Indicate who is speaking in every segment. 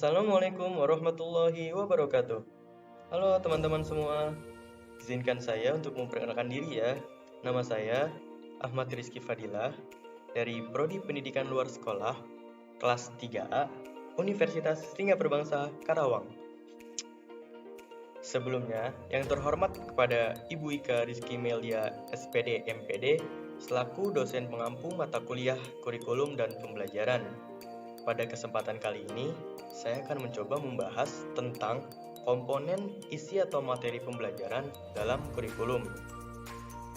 Speaker 1: Assalamualaikum warahmatullahi wabarakatuh. Halo teman-teman semua, izinkan saya untuk memperkenalkan diri ya. Nama saya Ahmad Rizky Fadilah dari Prodi Pendidikan Luar Sekolah kelas 3A Universitas Lingga Perbangsa Karawang. Sebelumnya, yang terhormat kepada Ibu Ika Rizky Melia SPD MPD selaku dosen pengampu mata kuliah kurikulum dan pembelajaran. Pada kesempatan kali ini, saya akan mencoba membahas tentang komponen isi atau materi pembelajaran dalam kurikulum.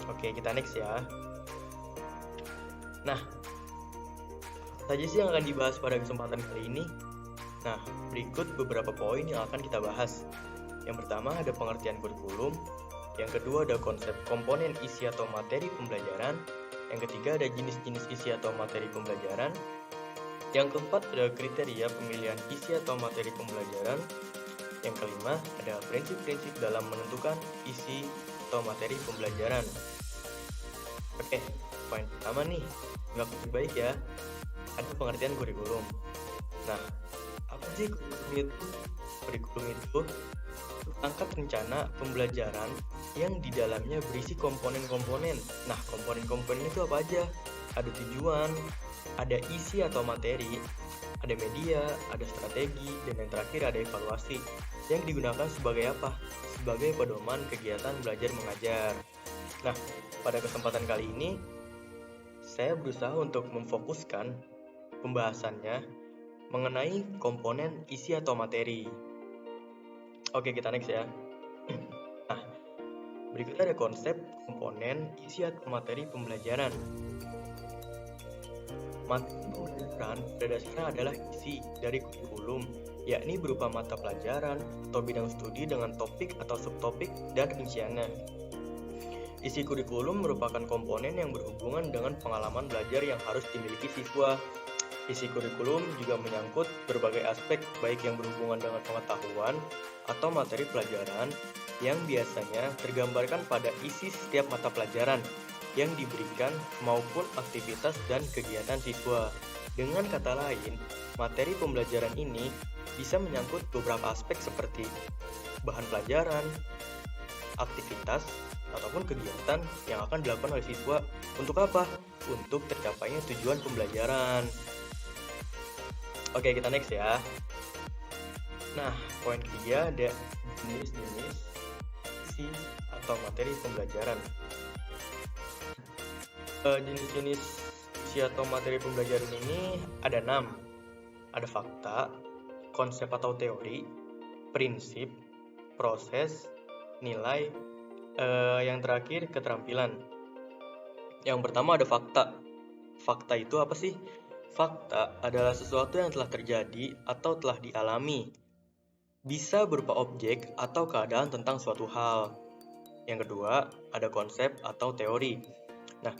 Speaker 1: Oke, kita next ya. Nah, apa saja sih yang akan dibahas pada kesempatan kali ini? Nah, berikut beberapa poin yang akan kita bahas. Yang pertama ada pengertian kurikulum, yang kedua ada konsep komponen isi atau materi pembelajaran, yang ketiga ada jenis-jenis isi atau materi pembelajaran, yang keempat ada kriteria pemilihan isi atau materi pembelajaran, yang kelima ada prinsip-prinsip dalam menentukan isi atau materi pembelajaran. Oke, poin pertama nih, nggak lebih baik ya, ada pengertian kurikulum. Nah, apa sih kurikulum itu? Kurikulum itu angkat rencana pembelajaran yang di dalamnya berisi komponen-komponen. Nah, komponen-komponen itu apa aja? Ada tujuan, ada isi atau materi, ada media, ada strategi, dan yang terakhir ada evaluasi yang digunakan sebagai apa? Sebagai pedoman kegiatan belajar mengajar. Nah, pada kesempatan kali ini saya berusaha untuk memfokuskan pembahasannya mengenai komponen isi atau materi. Oke, kita next ya. Nah, berikutnya ada konsep komponen isi atau materi pembelajaran. Materi pembelajaran pada dasarnya adalah isi dari kurikulum, yakni berupa mata pelajaran atau bidang studi dengan topik atau subtopik dan rinciannya. Isi kurikulum merupakan komponen yang berhubungan dengan pengalaman belajar yang harus dimiliki siswa. Isi kurikulum juga menyangkut berbagai aspek baik yang berhubungan dengan pengetahuan atau materi pelajaran yang biasanya tergambarkan pada isi setiap mata pelajaran yang diberikan maupun aktivitas dan kegiatan siswa. Dengan kata lain, materi pembelajaran ini bisa menyangkut beberapa aspek seperti bahan pelajaran, aktivitas, ataupun kegiatan yang akan dilakukan oleh siswa. Untuk apa? Untuk tercapainya tujuan pembelajaran. Oke, kita next ya. Nah, poin ketiga ada jenis-jenis isi atau materi pembelajaran. Jenis-jenis isi atau materi pembelajaran ini ada 6. Ada fakta, konsep atau teori, prinsip, proses, nilai, yang terakhir keterampilan. Yang pertama ada fakta. Fakta itu apa sih? Fakta adalah sesuatu yang telah terjadi atau telah dialami. Bisa berupa objek atau keadaan tentang suatu hal. Yang kedua, ada konsep atau teori. Nah,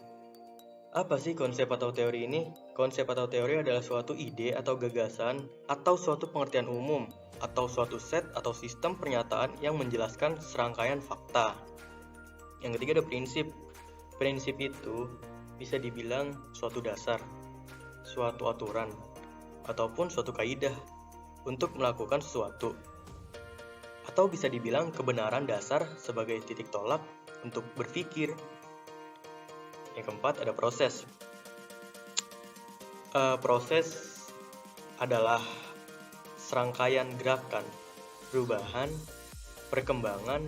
Speaker 1: apa sih konsep atau teori ini? Konsep atau teori adalah suatu ide atau gagasan atau suatu pengertian umum atau suatu set atau sistem pernyataan yang menjelaskan serangkaian fakta. Yang ketiga ada prinsip. Prinsip itu bisa dibilang suatu dasar, suatu aturan, ataupun suatu kaidah untuk melakukan sesuatu. Atau bisa dibilang kebenaran dasar sebagai titik tolak untuk berpikir. Yang keempat ada proses. Proses adalah serangkaian gerakan, perubahan, perkembangan,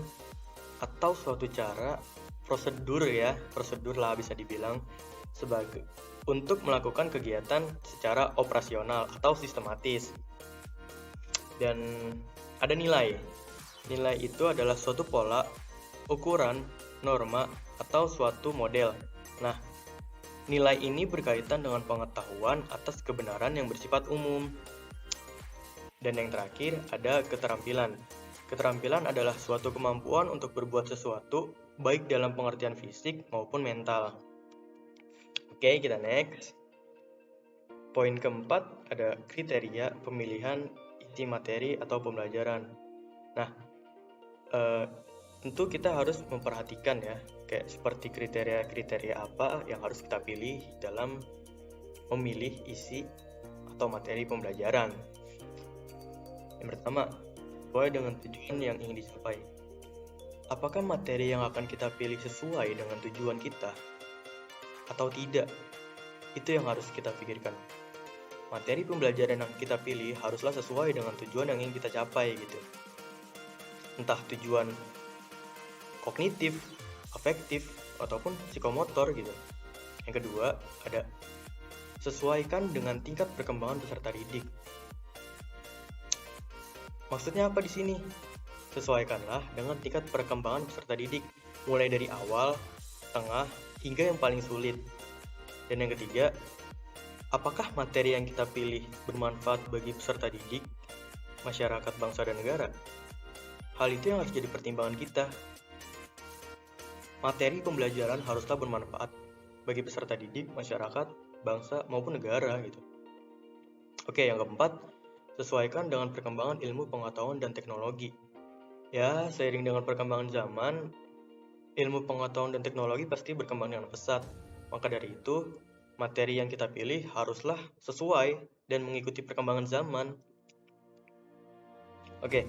Speaker 1: atau suatu cara, prosedur lah bisa dibilang sebagai untuk melakukan kegiatan secara operasional atau sistematis. Dan ada nilai. Nilai itu adalah suatu pola, ukuran, norma, atau suatu model. Nah, nilai ini berkaitan dengan pengetahuan atas kebenaran yang bersifat umum. Dan yang terakhir ada keterampilan. Keterampilan adalah suatu kemampuan untuk berbuat sesuatu, baik dalam pengertian fisik maupun mental. Oke, kita next. Poin keempat ada kriteria pemilihan isi materi atau pembelajaran. Nah, tentu kita harus memperhatikan ya, kayak seperti kriteria-kriteria apa yang harus kita pilih dalam memilih isi atau materi pembelajaran. Yang pertama, sesuai dengan tujuan yang ingin dicapai. Apakah materi yang akan kita pilih sesuai dengan tujuan kita atau tidak? Itu yang harus kita pikirkan. Materi pembelajaran yang kita pilih haruslah sesuai dengan tujuan yang ingin kita capai gitu. Entah tujuan kognitif, afektif, ataupun psikomotor gitu. Yang kedua, ada sesuaikan dengan tingkat perkembangan peserta didik. Maksudnya apa di sini? Sesuaikanlah dengan tingkat perkembangan peserta didik, mulai dari awal, tengah, hingga yang paling sulit. Dan yang ketiga, apakah materi yang kita pilih bermanfaat bagi peserta didik, masyarakat, bangsa, dan negara? Hal itu yang harus jadi pertimbangan kita. Materi pembelajaran haruslah bermanfaat bagi peserta didik, masyarakat, bangsa, maupun negara gitu. Oke, yang keempat, sesuaikan dengan perkembangan ilmu pengetahuan dan teknologi. Ya, seiring dengan perkembangan zaman, ilmu pengetahuan dan teknologi pasti berkembang dengan pesat. Maka dari itu, materi yang kita pilih haruslah sesuai dan mengikuti perkembangan zaman. Oke,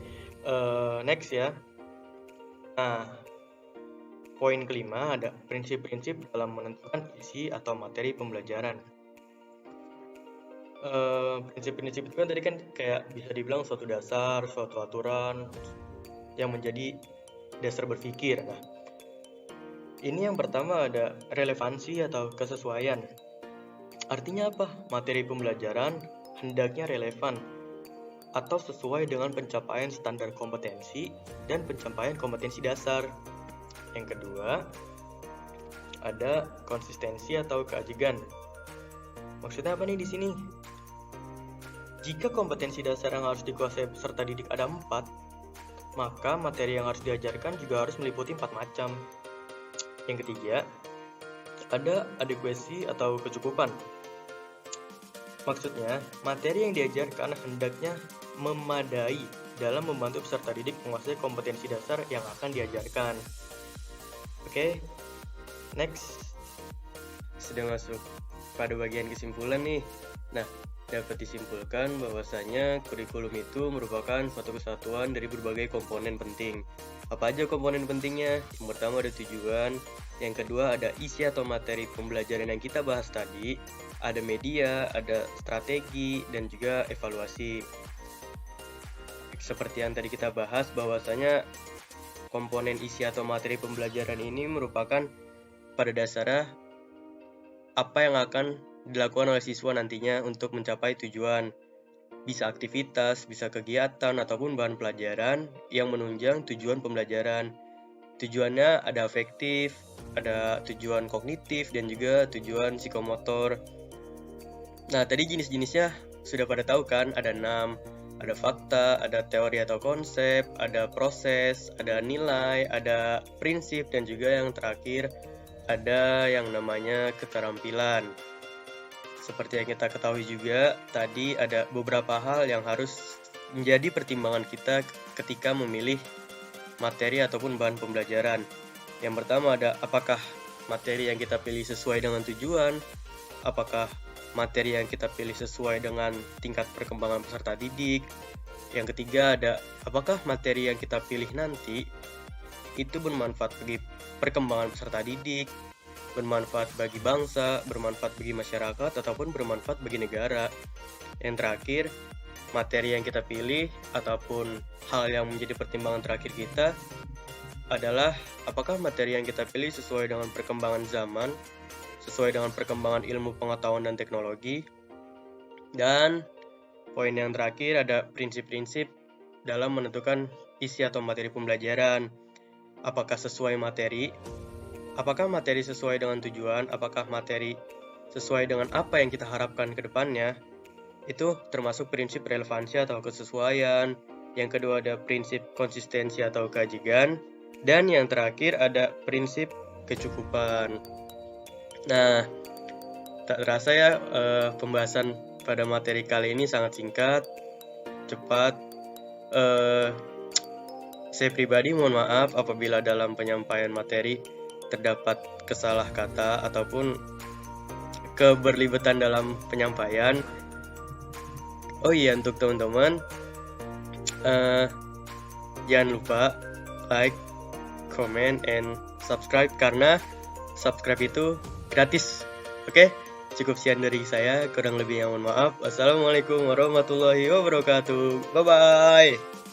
Speaker 1: next ya. Nah, poin kelima ada prinsip-prinsip dalam menentukan isi atau materi pembelajaran. Prinsip-prinsip itu kan tadi kan kayak bisa dibilang suatu dasar, suatu aturan yang menjadi dasar berpikir. Nah, ini yang pertama ada relevansi atau kesesuaian. Artinya apa? Materi pembelajaran hendaknya relevan atau sesuai dengan pencapaian standar kompetensi dan pencapaian kompetensi dasar. Yang kedua, ada konsistensi atau keajegan. Maksudnya apa nih di sini? Jika kompetensi dasar yang harus dikuasai peserta didik ada 4, maka materi yang harus diajarkan juga harus meliputi 4 macam. Yang ketiga, ada adequacy atau kecukupan. Maksudnya, materi yang diajarkan hendaknya memadai dalam membantu peserta didik menguasai kompetensi dasar yang akan diajarkan. Oke, next. Sudah masuk pada bagian kesimpulan nih. Nah, dapat disimpulkan bahwasanya kurikulum itu merupakan suatu kesatuan dari berbagai komponen penting. Apa aja komponen pentingnya? Yang pertama ada tujuan, yang kedua ada isi atau materi pembelajaran yang kita bahas tadi, ada media, ada strategi, dan juga evaluasi. Seperti yang tadi kita bahas bahwasanya komponen isi atau materi pembelajaran ini merupakan pada dasarnya apa yang akan dilakukan oleh siswa nantinya untuk mencapai tujuan. Bisa aktivitas, bisa kegiatan, ataupun bahan pelajaran yang menunjang tujuan pembelajaran. Tujuannya ada afektif, ada tujuan kognitif, dan juga tujuan psikomotor. Nah, tadi jenis-jenisnya sudah pada tahu kan? Ada 6, ada fakta, ada teori atau konsep, ada proses, ada nilai, ada prinsip, dan juga yang terakhir ada yang namanya keterampilan. Seperti yang kita ketahui juga, tadi ada beberapa hal yang harus menjadi pertimbangan kita ketika memilih materi ataupun bahan pembelajaran. Yang pertama ada apakah materi yang kita pilih sesuai dengan tujuan, apakah materi yang kita pilih sesuai dengan tingkat perkembangan peserta didik. Yang ketiga ada apakah materi yang kita pilih nanti itu bermanfaat bagi perkembangan peserta didik, bermanfaat bagi bangsa, bermanfaat bagi masyarakat, ataupun bermanfaat bagi negara. Yang terakhir, materi yang kita pilih ataupun hal yang menjadi pertimbangan terakhir kita adalah apakah materi yang kita pilih sesuai dengan perkembangan zaman, sesuai dengan perkembangan ilmu pengetahuan dan teknologi. Dan poin yang terakhir ada prinsip-prinsip dalam menentukan isi atau materi pembelajaran. Apakah sesuai materi? Apakah materi sesuai dengan tujuan? Apakah materi sesuai dengan apa yang kita harapkan ke depannya? Itu termasuk prinsip relevansi atau kesesuaian. Yang kedua ada prinsip konsistensi atau keajegan. Dan yang terakhir ada prinsip kecukupan. Nah, tak terasa ya pembahasan pada materi kali ini sangat singkat, cepat. Saya pribadi mohon maaf apabila dalam penyampaian materi terdapat kesalah kata ataupun keberlibetan dalam penyampaian. Oh iya, untuk teman-teman,
Speaker 2: Jangan lupa like, comment, and subscribe karena subscribe itu gratis. Oke, cukup sekian dari saya. Kurang lebihnya mohon maaf. Wassalamualaikum warahmatullahi wabarakatuh. Bye-bye.